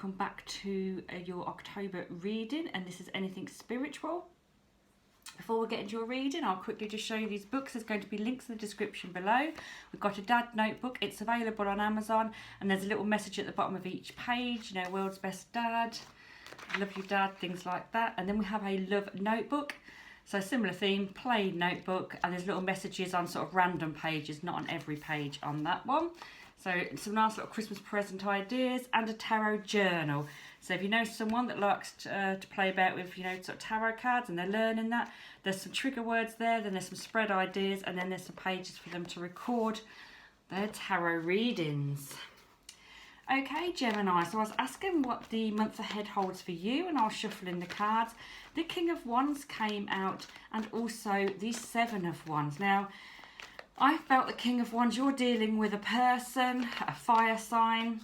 welcome back to your October reading, and this is anything spiritual. Before we get into your reading, I'll quickly just show you these books. There's going to be links in the description below. We've got a dad notebook. It's available on Amazon, and there's a little message at the bottom of each page, you know, world's best dad, love you dad, things like that. And then we have a love notebook. So similar theme, plain notebook, and there's little messages on sort of random pages, not on every page on that one. So some nice little Christmas present ideas, and a tarot journal. So if you know someone that likes to play about with, you know, sort of tarot cards and they're learning that, there's some trigger words there, then there's some spread ideas, and then there's some pages for them to record their tarot readings. Okay, Gemini, so I was asking what the month ahead holds for you, and I was shuffling the cards. The King of Wands came out, and also the Seven of Wands. Now, I felt the King of Wands, you're dealing with a person, a fire sign.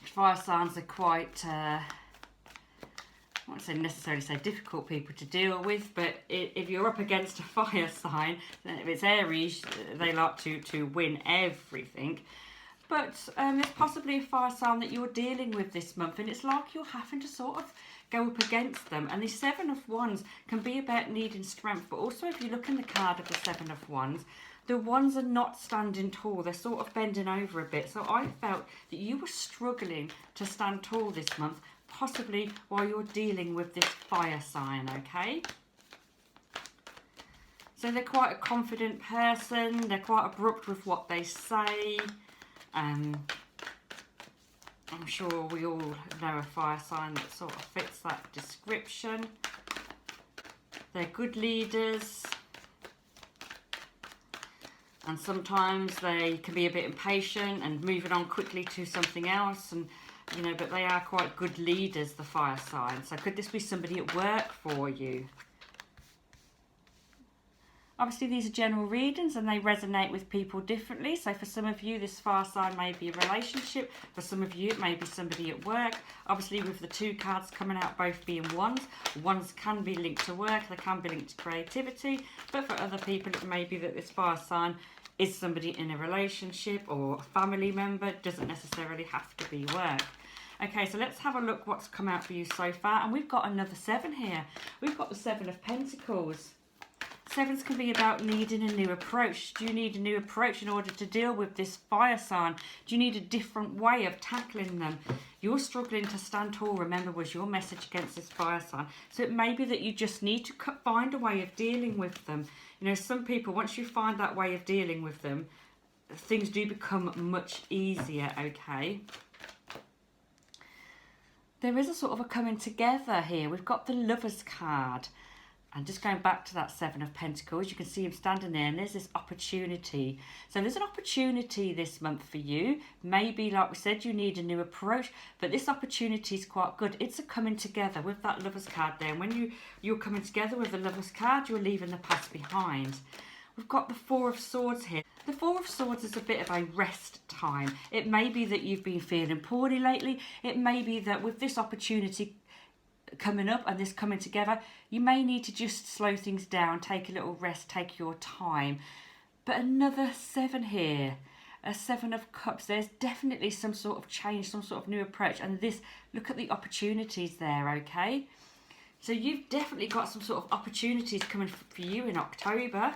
Fire signs are quite, I won't say necessarily say difficult people to deal with, but if you're up against a fire sign, if it's Aries, they like to win everything. But there's possibly a fire sign that you're dealing with this month, and it's like you're having to sort of go up against them. And the Seven of Wands can be about needing strength, but also if you look in the card of the Seven of Wands, the wands are not standing tall, they're sort of bending over a bit. So I felt that you were struggling to stand tall this month, possibly while you're dealing with this fire sign, okay? So they're quite a confident person, they're quite abrupt with what they say. I'm sure we all know a fire sign that sort of fits that description. They're good leaders, and sometimes they can be a bit impatient and moving on quickly to something else, and you know, but they are quite good leaders, the fire sign. So could this be somebody at work for you? Obviously, these are general readings and they resonate with people differently. So for some of you, this fire sign may be a relationship. For some of you, it may be somebody at work. Obviously, with the two cards coming out, both being wands, wands can be linked to work, they can be linked to creativity. But for other people, it may be that this fire sign is somebody in a relationship or a family member. It doesn't necessarily have to be work. Okay, so let's have a look what's come out for you so far. And we've got another seven here. We've got the Seven of Pentacles. Sevens can be about needing a new approach. Do you need a new approach in order to deal with this fire sign? Do you need a different way of tackling them? You're struggling to stand tall, remember, was your message against this fire sign. So it may be that you just need to find a way of dealing with them. You know, some people, once you find that way of dealing with them, things do become much easier, okay? There is a sort of a coming together here. We've got the Lovers card. And just going back to that Seven of Pentacles, you can see him standing there, and there's this opportunity. So there's an opportunity this month for you. Maybe, like we said, you need a new approach, but this opportunity is quite good. It's a coming together with that Lovers card there. And when you're coming together with the Lovers card, you're leaving the past behind. We've got the Four of Swords here. The Four of Swords is a bit of a rest time. It may be that you've been feeling poorly lately. It may be that with this opportunity coming up and this coming together, you may need to just slow things down, take a little rest, take your time. But another seven here, a Seven of Cups, there's definitely some sort of change, some sort of new approach. And this, look at the opportunities there, okay? So you've definitely got some sort of opportunities coming for you in October.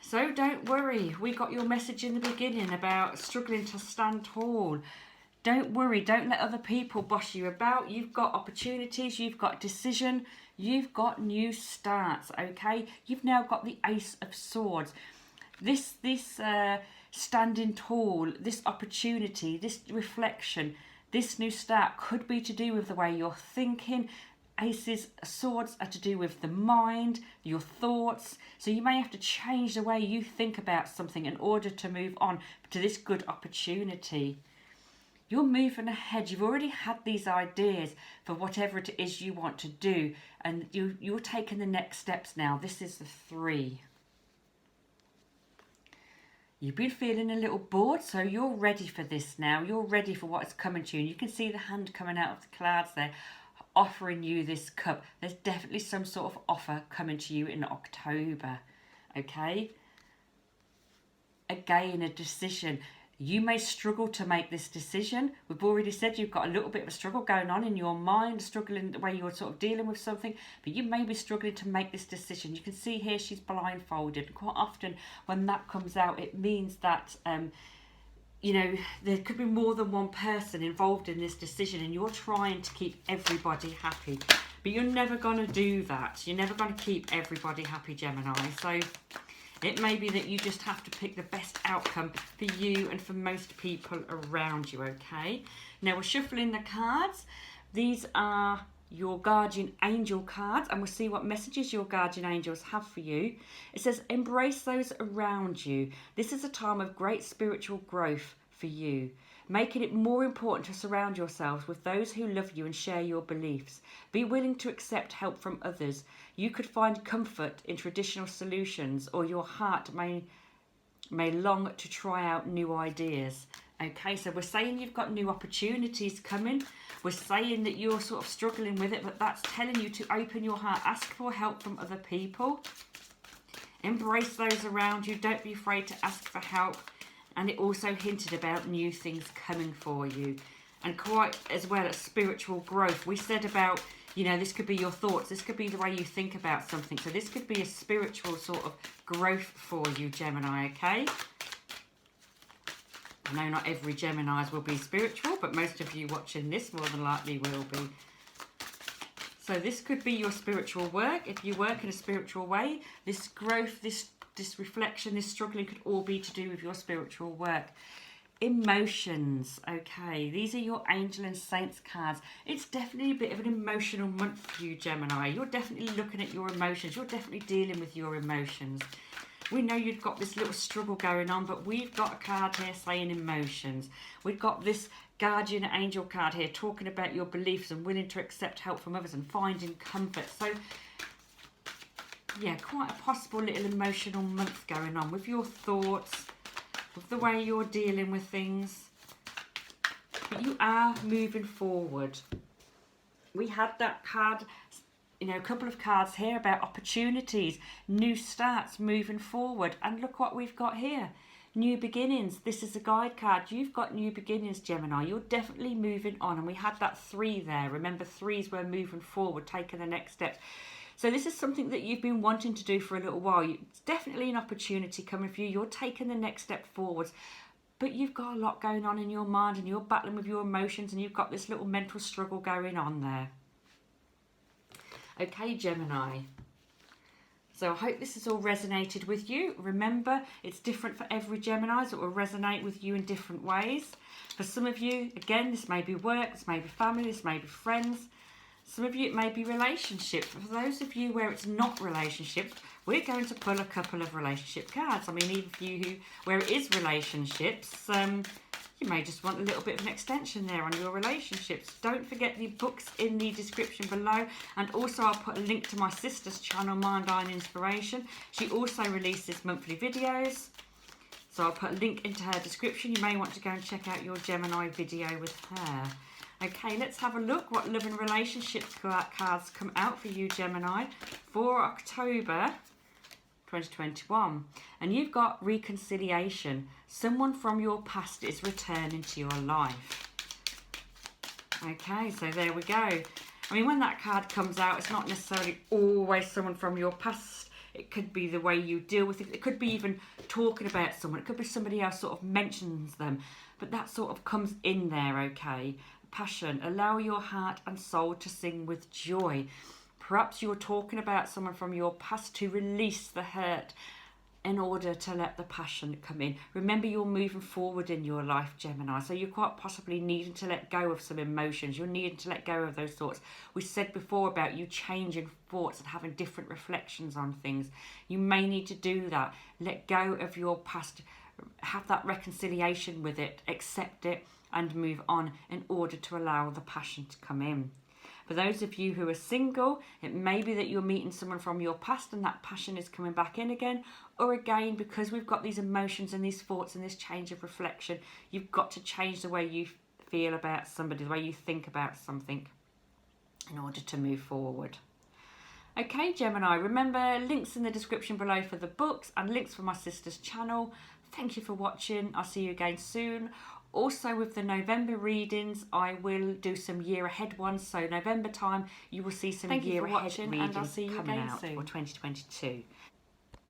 So don't worry, we got your message in the beginning about struggling to stand tall. Don't worry, don't let other people boss you about. You've got opportunities, you've got decision, you've got new starts, okay? You've now got the Ace of Swords. This standing tall, this opportunity, this reflection, this new start could be to do with the way you're thinking. Aces of Swords are to do with the mind, your thoughts. So you may have to change the way you think about something in order to move on to this good opportunity. You're moving ahead. You've already had these ideas for whatever it is you want to do. And you're taking the next steps now. This is the 3. You've been feeling a little bored, so you're ready for this now. You're ready for what's coming to you. And you can see the hand coming out of the clouds there, offering you this cup. There's definitely some sort of offer coming to you in October. Okay? Again, a decision. You may struggle to make this decision. We've already said you've got a little bit of a struggle going on in your mind, struggling the way you're sort of dealing with something, but you may be struggling to make this decision. You can see here she's blindfolded. Quite often when that comes out, it means that you know, there could be more than one person involved in this decision and you're trying to keep everybody happy. But you're never going to do that. You're never going to keep everybody happy, Gemini. So it may be that you just have to pick the best outcome for you and for most people around you, okay? Now we're shuffling the cards. These are your guardian angel cards, and we'll see what messages your guardian angels have for you. It says, embrace those around you. This is a time of great spiritual growth for you, making it more important to surround yourselves with those who love you and share your beliefs. Be willing to accept help from others. You could find comfort in traditional solutions, or your heart may long to try out new ideas. Okay, so we're saying you've got new opportunities coming. We're saying that you're sort of struggling with it, but that's telling you to open your heart. Ask for help from other people. Embrace those around you. Don't be afraid to ask for help. And it also hinted about new things coming for you. And quite as well as spiritual growth. We said about, you know, this could be your thoughts. This could be the way you think about something. So this could be a spiritual sort of growth for you, Gemini, okay? I know not every Geminis will be spiritual, but most of you watching this more than likely will be. So this could be your spiritual work. If you work in a spiritual way, this growth, this reflection, this struggling could all be to do with your spiritual work. Emotions, okay. These are your angel and saints cards. It's definitely a bit of an emotional month for you, Gemini. You're definitely looking at your emotions. You're definitely dealing with your emotions. We know you've got this little struggle going on, but we've got a card here saying emotions. We've got this guardian angel card here talking about your beliefs and willing to accept help from others and finding comfort. So, yeah, quite a possible little emotional month going on with your thoughts, with the way you're dealing with things. But you are moving forward. We had that card, you know, a couple of cards here about opportunities, new starts, moving forward. And look what we've got here. New beginnings. This is a guide card. You've got new beginnings, Gemini. You're definitely moving on. And we had that 3 there. Remember, 3s were moving forward, taking the next steps. So this is something that you've been wanting to do for a little while. It's definitely an opportunity coming for you. You're taking the next step forwards. But you've got a lot going on in your mind and you're battling with your emotions and you've got this little mental struggle going on there. Okay, Gemini. So I hope this has all resonated with you. Remember, it's different for every Gemini, so it will resonate with you in different ways. For some of you, again, this may be work, this may be family, this may be friends. Some of you, it may be relationships. For those of you where it's not relationships, we're going to pull a couple of relationship cards. I mean, even for you where it is relationships, you may just want a little bit of an extension there on your relationships. Don't forget the books in the description below. And also I'll put a link to my sister's channel, Mind, Eye and Inspiration. She also releases monthly videos. So I'll put a link into her description. You may want to go and check out your Gemini video with her. Okay, let's have a look what love and relationships cards come out for you, Gemini, for October 2021. And you've got reconciliation. Someone from your past is returning to your life. Okay, so there we go. I mean, when that card comes out, it's not necessarily always someone from your past. It could be the way you deal with it. It could be even talking about someone. It could be somebody else sort of mentions them. But that sort of comes in there, okay? Passion. Allow your heart and soul to sing with joy. Perhaps you're talking about someone from your past to release the hurt in order to let the passion come in. Remember, you're moving forward in your life, Gemini, so you're quite possibly needing to let go of some emotions. You're needing to let go of those thoughts. We said before about you changing thoughts and having different reflections on things. You may need to do that. Let go of your past. Have that reconciliation with it. Accept it and move on in order to allow the passion to come in. For those of you who are single, it may be that you're meeting someone from your past and that passion is coming back in again. Or again, because we've got these emotions and these thoughts and this change of reflection, you've got to change the way you feel about somebody, the way you think about something in order to move forward. Okay, Gemini, remember links in the description below for the books and links for my sister's channel. Thank you for watching. I'll see you again soon. Also with the November readings, I will do some year ahead ones. So November time, you will see some year ahead readings and I'll see you coming again out soon. for 2022.